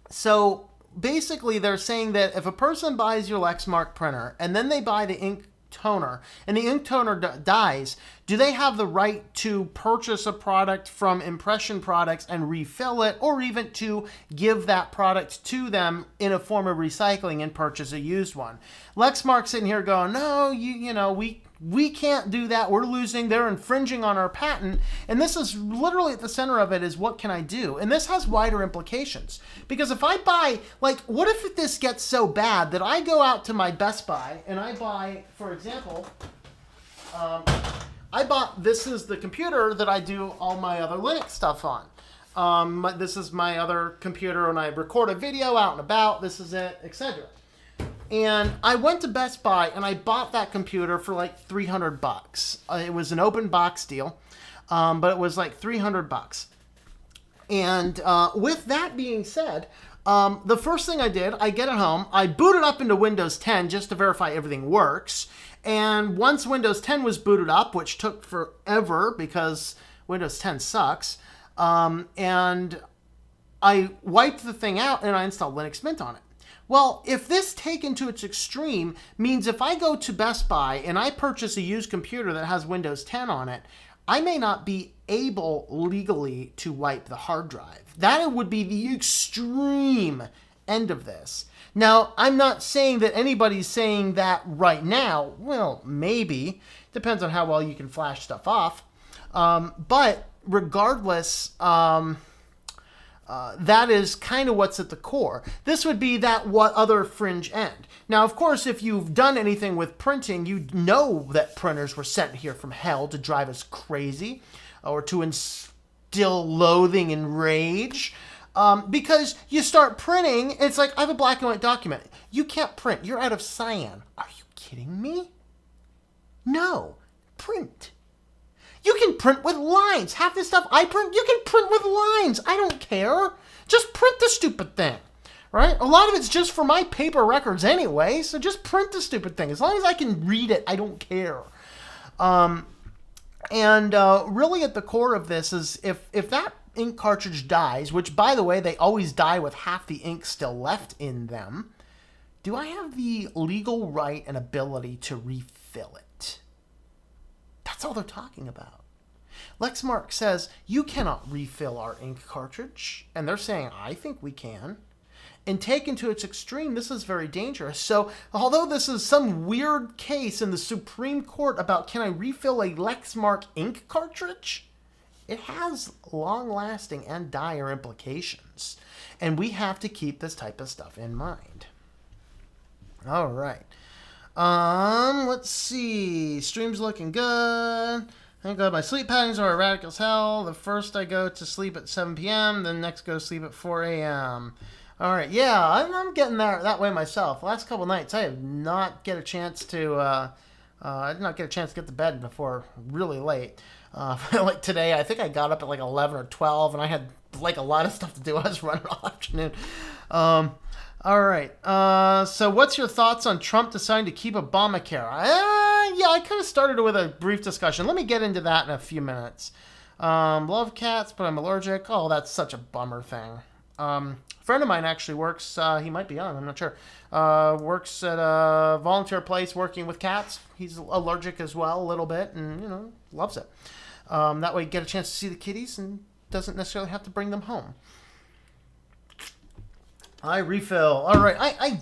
So basically, they're saying that if a person buys your Lexmark printer and then they buy the ink toner and the ink toner dies, do they have the right to purchase a product from Impression Products and refill it, or even to give that product to them in a form of recycling and purchase a used one? Lexmark's sitting here going, no, we can't do that. We're losing. They're infringing on our patent. And this is literally at the center of it is, what can I do? And this has wider implications. Because if I buy, like, what if this gets so bad that I go out to my Best Buy and I buy, for example, this is the computer that I do all my other Linux stuff on. This is my other computer and I record a video out and about. This is it, etc. And I went to Best Buy and I bought that computer for like $300. It was an open box deal, but it was like $300. And with that being said, the first thing I did, I get it home, I boot it up into Windows 10 just to verify everything works. And once Windows 10 was booted up, which took forever because Windows 10 sucks, and I wiped the thing out and I installed Linux Mint on it. Well, if this taken to its extreme means if I go to Best Buy and I purchase a used computer that has Windows 10 on it, I may not be able legally to wipe the hard drive. That would be the extreme end of this. Now, I'm not saying that anybody's saying that right now. Well, maybe. Depends on how well you can flash stuff off. But regardless, that is kind of what's at the core. This would be that what other fringe end. Now, of course, if you've done anything with printing, you know that printers were sent here from hell to drive us crazy or to instill loathing and rage. Because you start printing, it's like, I have a black and white document. You can't print. You're out of cyan. Are you kidding me? No. Print. You can print with lines. Half the stuff I print, you can print with lines. I don't care. Just print the stupid thing, right? A lot of it's just for my paper records anyway, so just print the stupid thing. As long as I can read it, I don't care. Really at the core of this is if that ink cartridge dies, which, by the way, they always die with half the ink still left in them, do I have the legal right and ability to refill it? That's all they're talking about. Lexmark says, you cannot refill our ink cartridge. And they're saying, I think we can. And taken to its extreme, this is very dangerous. So, although this is some weird case in the Supreme Court about can I refill a Lexmark ink cartridge, it has long-lasting and dire implications. And we have to keep this type of stuff in mind. All right. Let's see. Stream's looking good. Thank God my sleep patterns are erratic as hell. The first I go to sleep at 7 p.m., then next go to sleep at 4 a.m. All right, yeah, I'm getting that way myself. Last couple nights, I have not get a chance to. I did not get a chance to get to bed before really late. Like today, I think I got up at like 11 or 12, and I had like a lot of stuff to do. I was running all afternoon. All right. So what's your thoughts on Trump deciding to keep Obamacare? Yeah, I kind of started with a brief discussion. Let me get into that in a few minutes. Love cats, but I'm allergic. Oh, that's such a bummer thing. A friend of mine actually works, he might be on, I'm not sure, works at a volunteer place working with cats. He's allergic as well, a little bit, and, loves it. That way you get a chance to see the kitties and doesn't necessarily have to bring them home. I refill. All right, I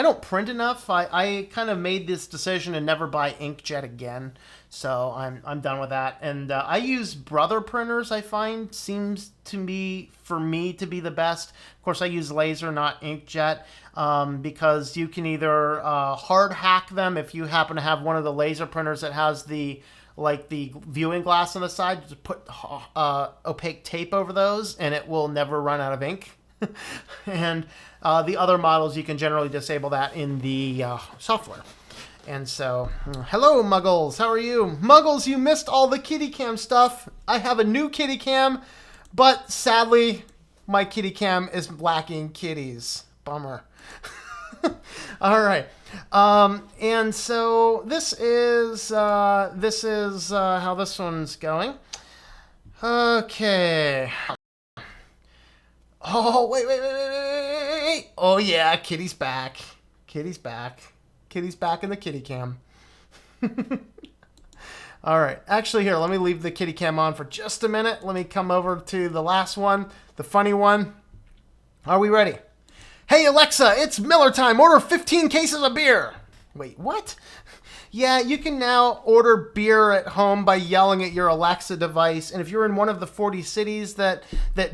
don't print enough. I kind of made this decision to never buy inkjet again, so I'm done with that. And I use Brother printers. I find seems to be for me to be the best. Of course, I use laser, not inkjet, because you can either hard hack them if you happen to have one of the laser printers that has the viewing glass on the side. Just put opaque tape over those, and it will never run out of ink. And the other models, you can generally disable that in the software. And so, hello, Muggles. How are you? Muggles, you missed all the kitty cam stuff. I have a new kitty cam, but sadly, my kitty cam is lacking kitties. Bummer. All right. And so this is how this one's going. Okay. Oh, wait. Oh, yeah, Kitty's back. Kitty's back. Kitty's back in the kitty cam. All right. Actually, here, let me leave the kitty cam on for just a minute. Let me come over to the last one, the funny one. Are we ready? Hey, Alexa, it's Miller time. Order 15 cases of beer. Wait, what? Yeah, you can now order beer at home by yelling at your Alexa device. And if you're in one of the 40 cities that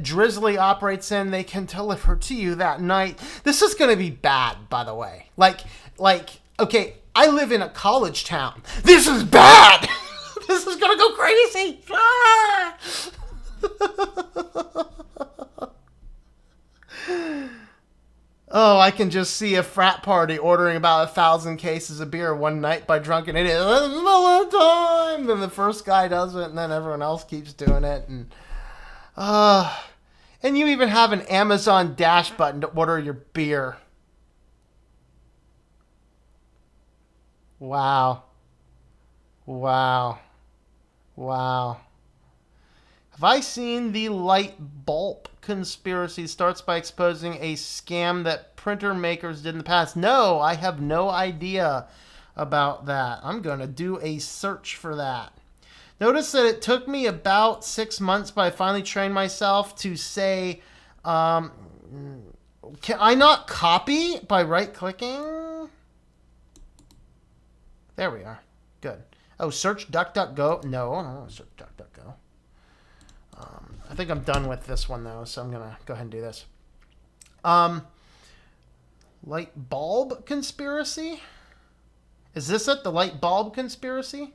Drizzly operates in, they can deliver to you that night. This is going to be bad, by the way. Like, okay, I live in a college town. This is bad. This is going to go crazy. Ah! Oh, I can just see a frat party ordering about 1,000 cases of beer one night by drunken idiots. Time. Then the first guy does it, and then everyone else keeps doing it. And you even have an Amazon Dash button to order your beer. Wow. Have I seen the light bulb conspiracy? Starts by exposing a scam that printer makers did in the past. No, I have no idea about that. I'm going to do a search for that. Notice that it took me about 6 months, but I finally trained myself to say, can I not copy by right-clicking? There we are. Good. Oh, search DuckDuckGo. No, I don't want to search DuckDuckGo. I think I'm done with this one, though, so I'm going to go ahead and do this. Light bulb conspiracy? Is this it? The light bulb conspiracy?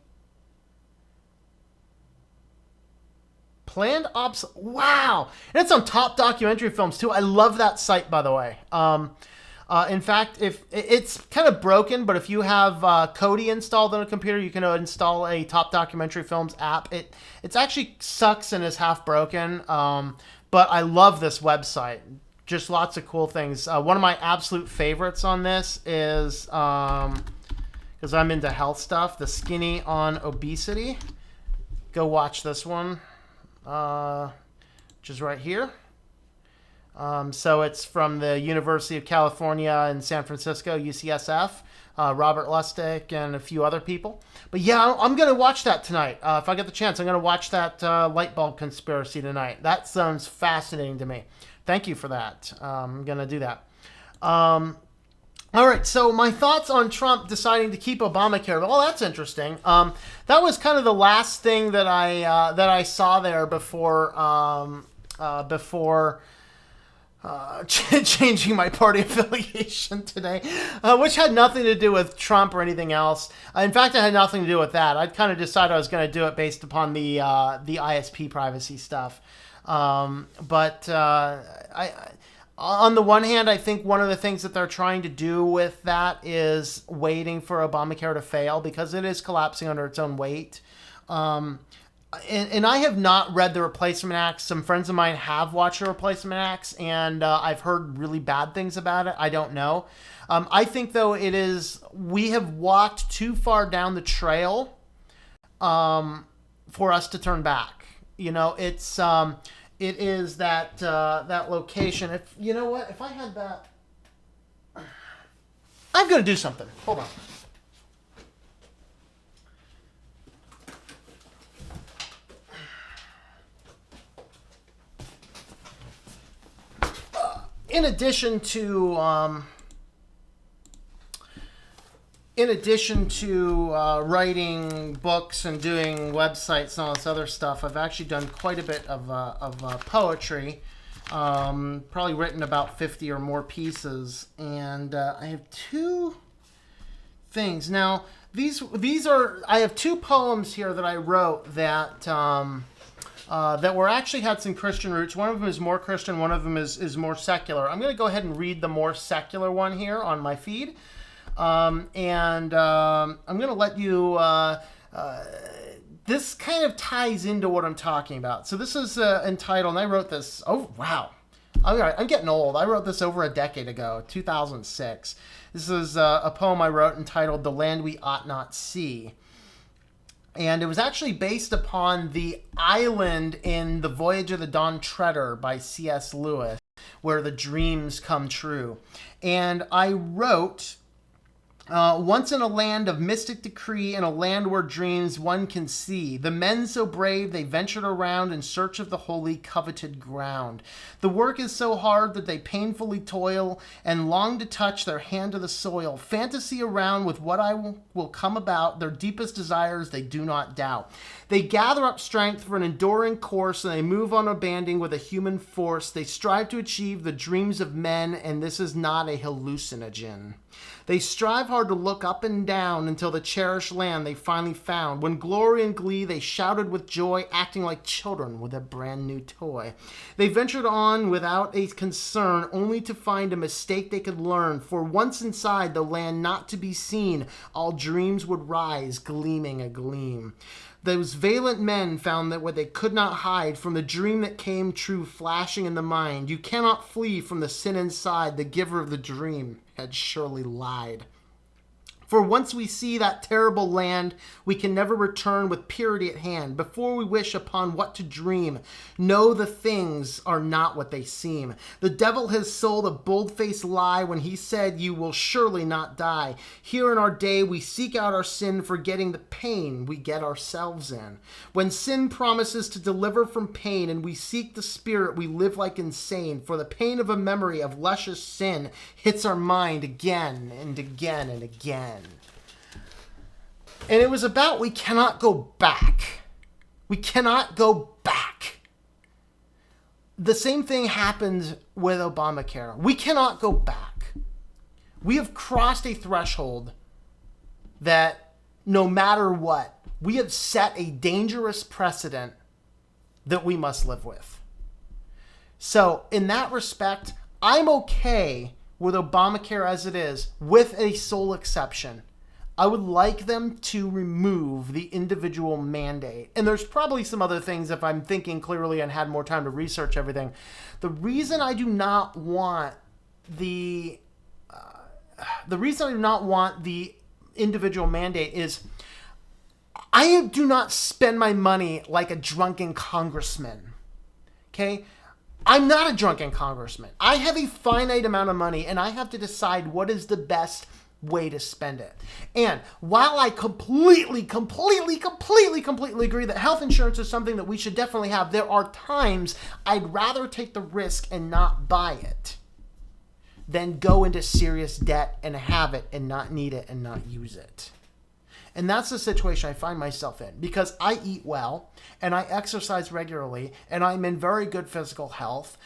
Planned ops. Wow. And it's on Top Documentary Films, too. I love that site, by the way. In fact, if it's kind of broken, but if you have Kodi installed on a computer, you can install a Top Documentary Films app. It's actually sucks and is half broken, but I love this website. Just lots of cool things. One of my absolute favorites on this is, because I'm into health stuff, the Skinny on Obesity. Go watch this one, which is right here. So it's from the University of California in San Francisco, UCSF, Robert Lustig and a few other people. But yeah, I'm going to watch that tonight. If I get the chance, I'm going to watch that light bulb conspiracy tonight. That sounds fascinating to me. Thank you for that. I'm going to do that. All right, so my thoughts on Trump deciding to keep Obamacare. Well, that's interesting. That was kind of the last thing that I saw there before changing my party affiliation today, which had nothing to do with Trump or anything else. In fact, it had nothing to do with that. I'd kind of decided I was going to do it based upon the ISP privacy stuff. But on the one hand, I think one of the things that they're trying to do with that is waiting for Obamacare to fail because it is collapsing under its own weight. And I have not read the Replacement Act. Some friends of mine have watched the Replacement Acts, and I've heard really bad things about it. I don't know. I think, though, we have walked too far down the trail for us to turn back. You know, it is that location. If you know what, if I had that, I'm going to do something. Hold on. In addition to writing books and doing websites and all this other stuff, I've actually done quite a bit of poetry. Probably written about 50 or more pieces, and I have two things. Now, I have two poems here that I wrote that were actually had some Christian roots. One of them is more Christian, one of them is more secular. I'm going to go ahead and read the more secular one here on my feed. I'm going to let you... this kind of ties into what I'm talking about. So this is entitled, and I wrote this... Oh, wow. All right, I'm getting old. I wrote this over a decade ago, 2006. This is a poem I wrote entitled The Land We Ought Not See. And it was actually based upon the island in The Voyage of the Dawn Treader by C.S. Lewis. where the dreams come true. And I wrote, once in a land of mystic decree, in a land where dreams one can see, the men so brave they ventured around in search of the holy coveted ground. The work is so hard that they painfully toil and long to touch their hand to the soil. Fantasy around with what will come about, their deepest desires they do not doubt. They gather up strength for an enduring course, and they move on abandoning with a human force. They strive to achieve the dreams of men, and this is not a hallucinogen. They strive hard to look up and down until the cherished land they finally found. When glory and glee they shouted with joy, acting like children with a brand new toy. They ventured on without a concern, only to find a mistake they could learn. For once inside the land not to be seen, all dreams would rise, gleaming a gleam. Those valiant men found that what they could not hide from the dream that came true flashing in the mind. You cannot flee from the sin inside. The giver of the dream had surely lied. For once we see that terrible land, we can never return with purity at hand. Before we wish upon what to dream, know the things are not what they seem. The devil has sold a bold-faced lie when he said you will surely not die. Here in our day we seek out our sin, forgetting the pain we get ourselves in. When sin promises to deliver from pain and we seek the spirit, we live like insane. For the pain of a memory of luscious sin hits our mind again and again and again. And it was about we cannot go back. We cannot go back. The same thing happened with Obamacare. We cannot go back. We have crossed a threshold that no matter what, we have set a dangerous precedent that we must live with. So in that respect, I'm okay with Obamacare as it is, with a sole exception. I would like them to remove the individual mandate. And there's probably some other things if I'm thinking clearly and had more time to research everything. The reason I do not want the individual mandate is I do not spend my money like a drunken congressman. Okay? I'm not a drunken congressman. I have a finite amount of money and I have to decide what is the best way to spend it. And while I completely agree that health insurance is something that we should definitely have, there are times I'd rather take the risk and not buy it than go into serious debt and have it and not need it and not use it. And that's the situation I find myself in because I eat well and I exercise regularly and I'm in very good physical health.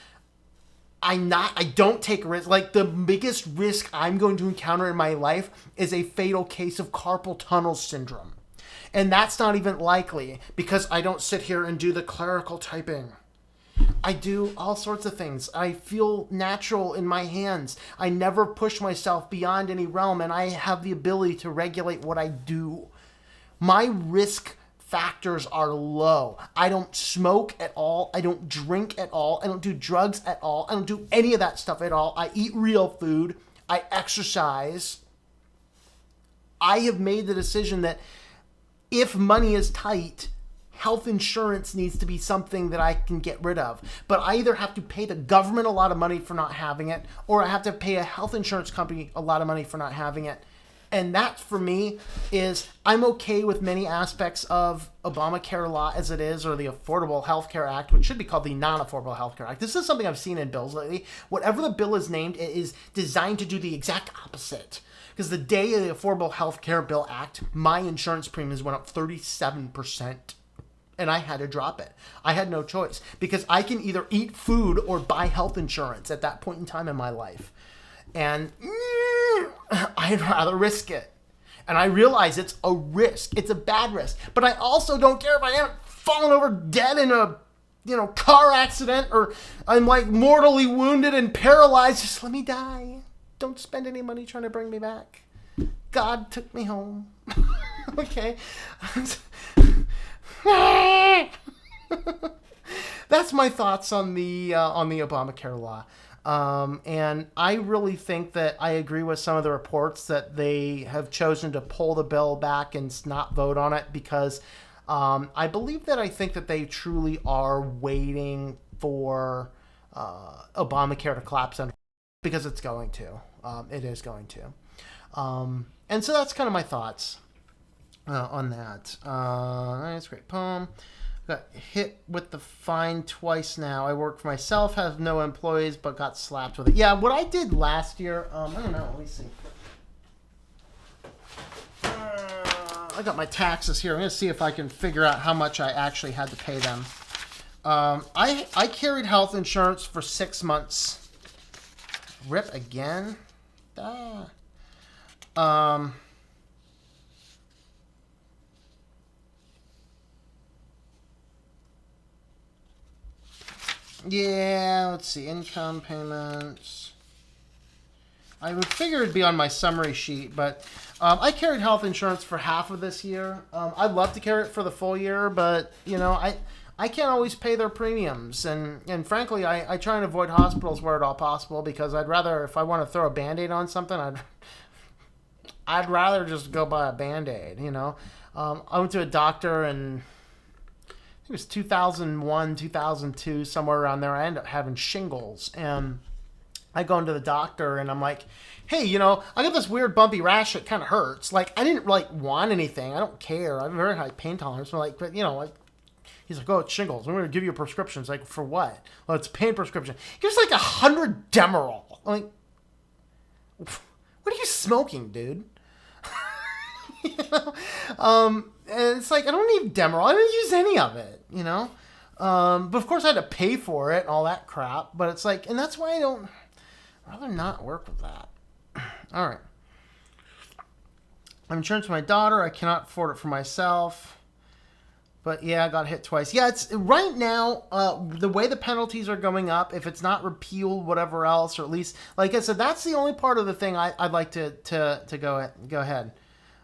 I don't take risks. Like the biggest risk I'm going to encounter in my life is a fatal case of carpal tunnel syndrome. And that's not even likely because I don't sit here and do the clerical typing. I do all sorts of things. I feel natural in my hands. I never push myself beyond any realm, and I have the ability to regulate what I do. My risk factors are low. I don't smoke at all. I don't drink at all. I don't do drugs at all. I don't do any of that stuff at all. I eat real food. I exercise. I have made the decision that if money is tight, health insurance needs to be something that I can get rid of. But I either have to pay the government a lot of money for not having it, or I have to pay a health insurance company a lot of money for not having it. And that, for me, is I'm okay with many aspects of Obamacare law as it is, or the Affordable Health Care Act, which should be called the Non-Affordable Health Care Act. This is something I've seen in bills lately. Whatever the bill is named, it is designed to do the exact opposite. Because the day of the Affordable Health Care Bill Act, my insurance premiums went up 37%. And I had to drop it. I had no choice. Because I can either eat food or buy health insurance at that point in time in my life. And I'd rather risk it. And I realize it's a risk. It's a bad risk. But I also don't care if I end up falling over dead in a car accident, or I'm like mortally wounded and paralyzed. Just let me die. Don't spend any money trying to bring me back. God took me home. Okay. That's my thoughts on the Obamacare law. And I really think that I agree with some of the reports that they have chosen to pull the bill back and not vote on it because I think that they truly are waiting for Obamacare to collapse under, because it's going to. It is going to. And so that's kind of my thoughts on that. Nice, great poem. Got hit with the fine twice now. I work for myself, have no employees, but got slapped with it. Yeah, what I did last year, I don't know, let me see. I got my taxes here. I'm going to see if I can figure out how much I actually had to pay them. I carried health insurance for 6 months. Rip again? Yeah, let's see. Income payments. I would figure it'd be on my summary sheet, but I carried health insurance for half of this year. I'd love to carry it for the full year, but, you know, I can't always pay their premiums. And frankly, I try and avoid hospitals where at all possible, because I'd rather, if I want to throw a Band-Aid on something, I'd rather just go buy a Band-Aid, you know. I went to a doctor and it was 2001, 2002, somewhere around there. I ended up having shingles, and I go into the doctor and I'm like, hey, you know, I got this weird bumpy rash that kind of hurts. Like, I didn't like want anything. I don't care. I have a very high pain tolerance. But you know, like, he's like, oh, it's shingles. We're going to give you a prescription. It's like, for what? Well, it's a pain prescription. He gives like 100 Demerol. I'm like, what are you smoking, dude? You know? And it's like, I don't need Demerol. I don't use any of it, you know? But of course I had to pay for it and all that crap. But it's like, and that's why I'd rather not work with that. All right. I'm insurance for my daughter. I cannot afford it for myself. But yeah, I got hit twice. Yeah, it's right now, the way the penalties are going up, if it's not repealed, whatever else, or at least, like I said, that's the only part of the thing I'd like to go ahead.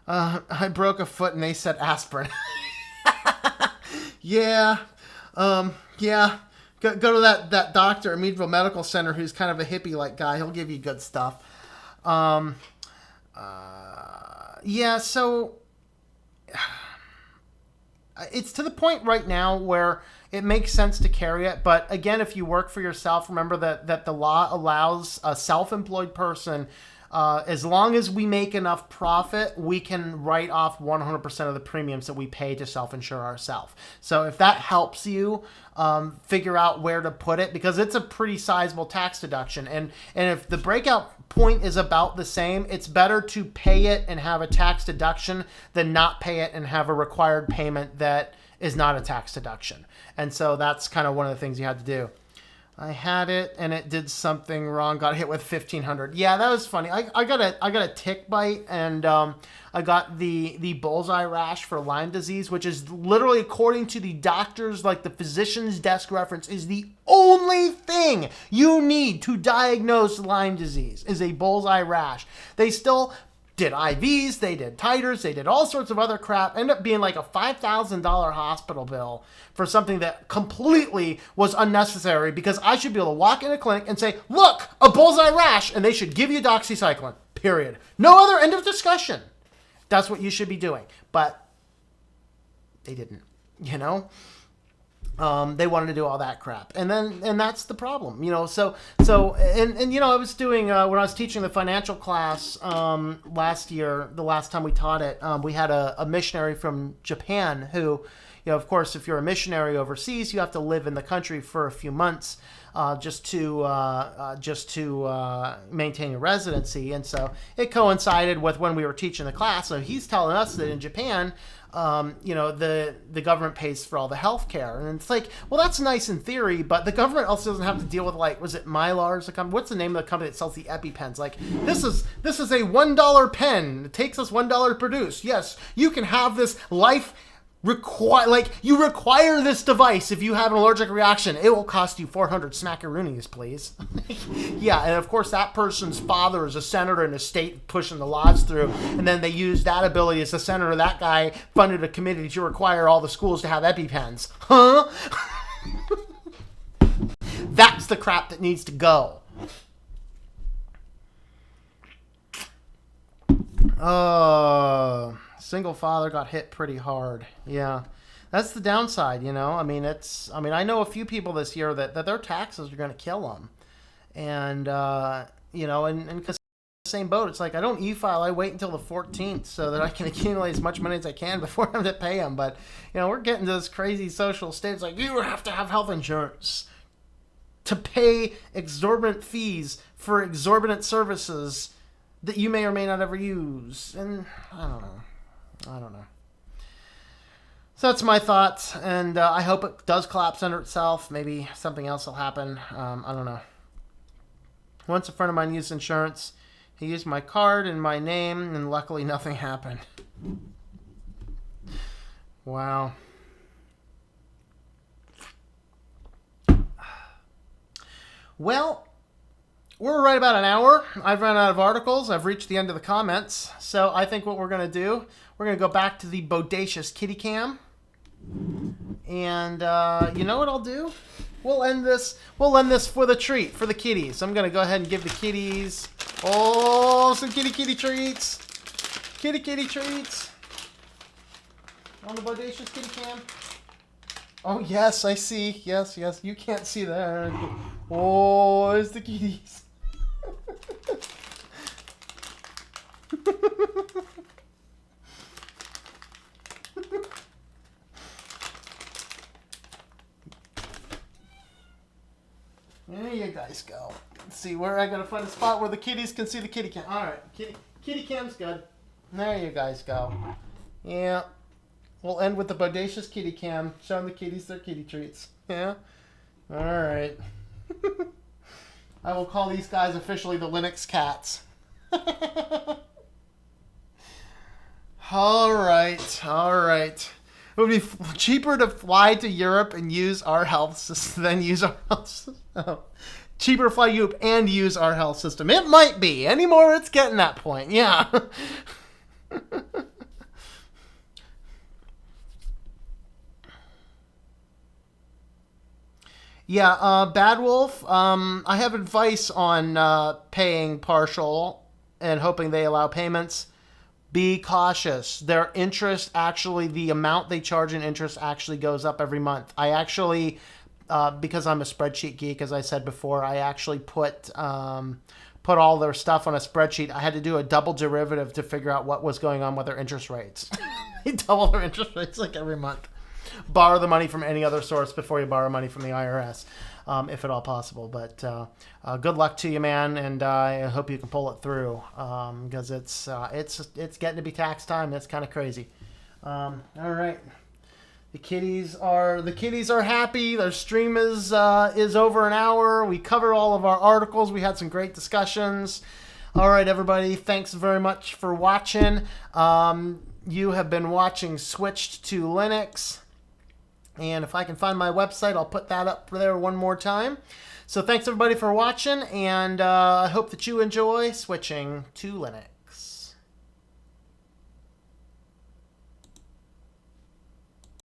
I broke a foot and they said aspirin. Yeah. Yeah. Go to that doctor at Meadville Medical Center who's kind of a hippie-like guy. He'll give you good stuff. Yeah, so it's to the point right now where it makes sense to carry it. But again, if you work for yourself, remember that the law allows a self-employed person, as long as we make enough profit, we can write off 100% of the premiums that we pay to self-insure ourselves. So if that helps you figure out where to put it, because it's a pretty sizable tax deduction. And if the breakout point is about the same, it's better to pay it and have a tax deduction than not pay it and have a required payment that is not a tax deduction. And so that's kind of one of the things you have to do. I had it and it did something wrong. Got hit with 1,500. Yeah, that was funny. I got a tick bite, and I got the bullseye rash for Lyme disease, which is literally, according to the doctors, like the physician's desk reference, is the only thing you need to diagnose Lyme disease is a bullseye rash. They still did IVs, they did titers, they did all sorts of other crap. Ended up being like a $5,000 hospital bill for something that completely was unnecessary, because I should be able to walk in a clinic and say, look, a bullseye rash, and they should give you doxycycline, period. No other, end of discussion. That's what you should be doing. But they didn't, you know? They wanted to do all that crap, and that's the problem, you know. So you know, I was doing when I was teaching the financial class last year, the last time we taught it, we had a missionary from Japan who, you know, of course, if you're a missionary overseas, you have to live in the country for a few months just to maintain your residency, and so it coincided with when we were teaching the class. So he's telling us that in Japan, you know, the government pays for all the health care. And it's like, well, that's nice in theory, but the government also doesn't have to deal with, like, was it Mylar's the company? What's the name of the company that sells the EpiPens? Like, this is a $1 pen. It takes us $1 to produce. Yes, you can have this life you require this device if you have an allergic reaction. It will cost you 400 smackaroonies, please. Yeah, and of course that person's father is a senator in the state pushing the laws through, and then they use that ability as a senator. That guy funded a committee to require all the schools to have EpiPens. Huh? That's the crap that needs to go. Single father got hit pretty hard. Yeah, That's the downside, you know. I mean, I know a few people this year that their taxes are going to kill them, and you know, and because same boat. It's like I don't e-file. I wait until the 14th so that I can accumulate as much money as I can before I have to pay them. But you know, we're getting to this crazy social state. It's like you have to have health insurance to pay exorbitant fees for exorbitant services that you may or may not ever use. And I don't know. So that's my thoughts, and I hope it does collapse under itself. Maybe something else will happen. I don't know. Once a friend of mine used insurance. He used my card and my name, and luckily nothing happened. Wow. Well, we're right about an hour. I've run out of articles. I've reached the end of the comments. So I think what we're going to do, we're going to go back to the bodacious kitty cam. And you know what I'll do? We'll end this for the treat, for the kitties. I'm going to go ahead and give the kitties, some kitty treats. Kitty treats. On the bodacious kitty cam. Oh, yes, I see. Yes. You can't see that. Oh, there's the kitties. There you guys go. Let's see where I gotta find a spot where the kitties can see the kitty cam. All right, kitty cam's good. There you guys go. Yeah, we'll end with the bodacious kitty cam, showing the kitties their kitty treats. Yeah. All right. I will call these guys officially the Linux cats. All right. It would be cheaper to fly to Europe and use our health system than use our health system. Oh. Cheaper to fly Europe and use our health system. It might be. Anymore, it's getting that point. Yeah. Yeah, Bad Wolf, I have advice on paying partial and hoping they allow payments. Be cautious. Their interest actually, the amount they charge in interest actually goes up every month. I actually, because I'm a spreadsheet geek, as I said before, I actually put all their stuff on a spreadsheet. I had to do a double derivative to figure out what was going on with their interest rates. They double their interest rates like every month. Borrow the money from any other source before you borrow money from the IRS, if at all possible. But good luck to you, man, and I hope you can pull it through, because it's getting to be tax time. That's kind of crazy. All right, the kitties are happy. Their stream is over an hour. We covered all of our articles. We had some great discussions. All right, everybody, thanks very much for watching. You have been watching Switched to Linux. And if I can find my website, I'll put that up there one more time. So thanks everybody for watching, and I hope that you enjoy switching to Linux.